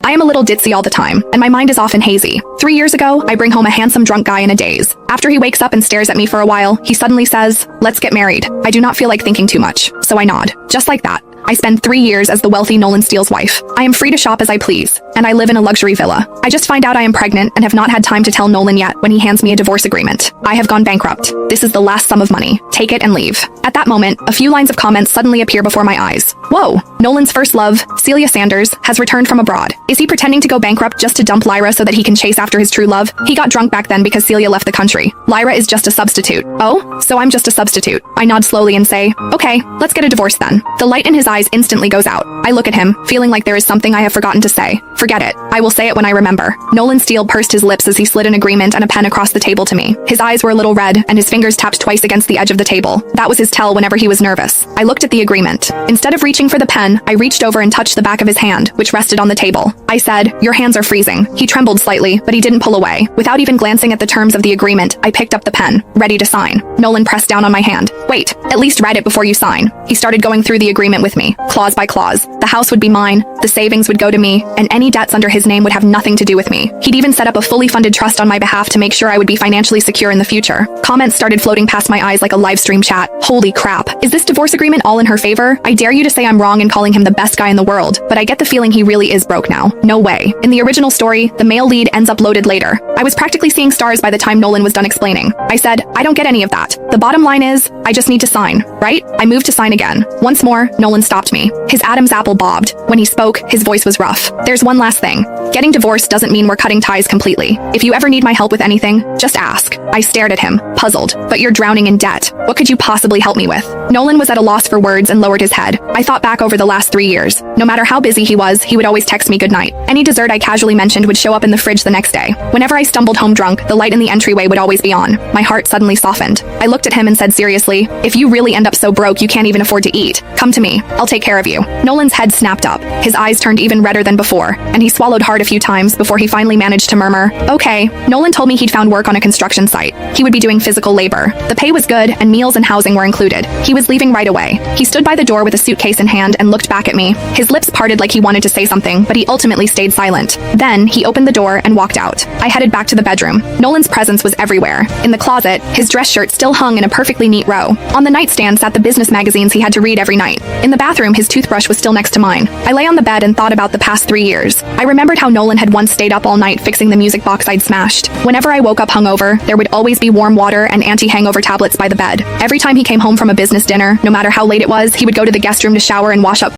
I am a little ditzy all the time, and my mind is often hazy. 3 years ago, I bring home a handsome drunk guy in a daze. After he wakes up and stares at me for a while, he suddenly says, "Let's get married." I do not feel like thinking too much, so I nod. Just like that. I spend 3 years as the wealthy Nolan Steele's wife. I am free to shop as I please, and I live in a luxury villa. I just find out I am pregnant and have not had time to tell Nolan yet when he hands me a divorce agreement. I have gone bankrupt. This is the last sum of money. Take it and leave. At that moment, a few lines of comments suddenly appear before my eyes. Whoa! Nolan's first love, Celia Sanders, has returned from abroad. Is he pretending to go bankrupt just to dump Lyra so that he can chase after his true love? He got drunk back then because Celia left the country. Lyra is just a substitute. Oh, so I'm just a substitute. I nod slowly and say, okay, let's get a divorce then. The light in his eyes instantly goes out. I look at him, feeling like there is something I have forgotten to say. Forget it. I will say it when I remember. Nolan Steele pursed his lips as he slid an agreement and a pen across the table to me. His eyes were a little red, and his fingers tapped twice against the edge of the table. That was his tell whenever he was nervous. I looked at the agreement. Instead of reaching for the pen, I reached over and touched the back of his hand, which rested on the table. I said, "Your hands are freezing." He trembled slightly, but he didn't pull away. Without even glancing at the terms of the agreement, I picked up the pen, ready to sign. Nolan pressed down on my hand. "Wait, at least read it before you sign." He started going through the agreement with me, clause by clause. The house would be mine, the savings would go to me, and any debts under his name would have nothing to do with me. He'd even set up a fully funded trust on my behalf to make sure I would be financially secure in the future. Comments started floating past my eyes like a live stream chat. Holy crap. Is this divorce agreement all in her favor? I dare you to say I'm wrong in calling him the best guy in the world, but I get the feeling he really is broke now. No way. In the original story, the male lead ends up loaded later. I was practically seeing stars by the time Nolan was done explaining. I said, I don't get any of that. The bottom line is, I just need to sign, right? I moved to sign again. Once more, Nolan stopped me. His Adam's apple bobbed. When he spoke, his voice was rough. There's one last thing. Getting divorced doesn't mean we're cutting ties completely. If you ever need my help with anything, just ask. I stared at him, puzzled. But you're drowning in debt. What could you possibly help me with? Nolan was at a loss for words and lowered his head. I thought back over the last 3 years. No matter how busy he was, he would always text me goodnight. Any dessert I casually mentioned would show up in the fridge the next day. Whenever I stumbled home drunk, the light in the entryway would always be on. My heart suddenly softened. I looked at him and said seriously, if you really end up so broke you can't even afford to eat, come to me. I'll take care of you. Nolan's head snapped up. His eyes turned even redder than before, and he swallowed hard a few times before he finally managed to murmur, okay. Nolan told me he'd found work on a construction site. He would be doing physical labor. The pay was good, and meals and housing were included. He was leaving right away. He stood by the door with a suitcase in hand and looked back at me. His lips parted like he wanted to say something, but he ultimately stayed silent. Then, he opened the door and walked out. I headed back to the bedroom. Nolan's presence was everywhere. In the closet, his dress shirt still hung in a perfectly neat row. On the nightstand sat the business magazines he had to read every night. In the bathroom, his toothbrush was still next to mine. I lay on the bed and thought about the past 3 years. I remembered how Nolan had once stayed up all night fixing the music box I'd smashed. Whenever I woke up hungover, there would always be warm water and anti-hangover tablets by the bed. Every time he came home from a business dinner, no matter how late it was, he would go to the guest room to shower and wash up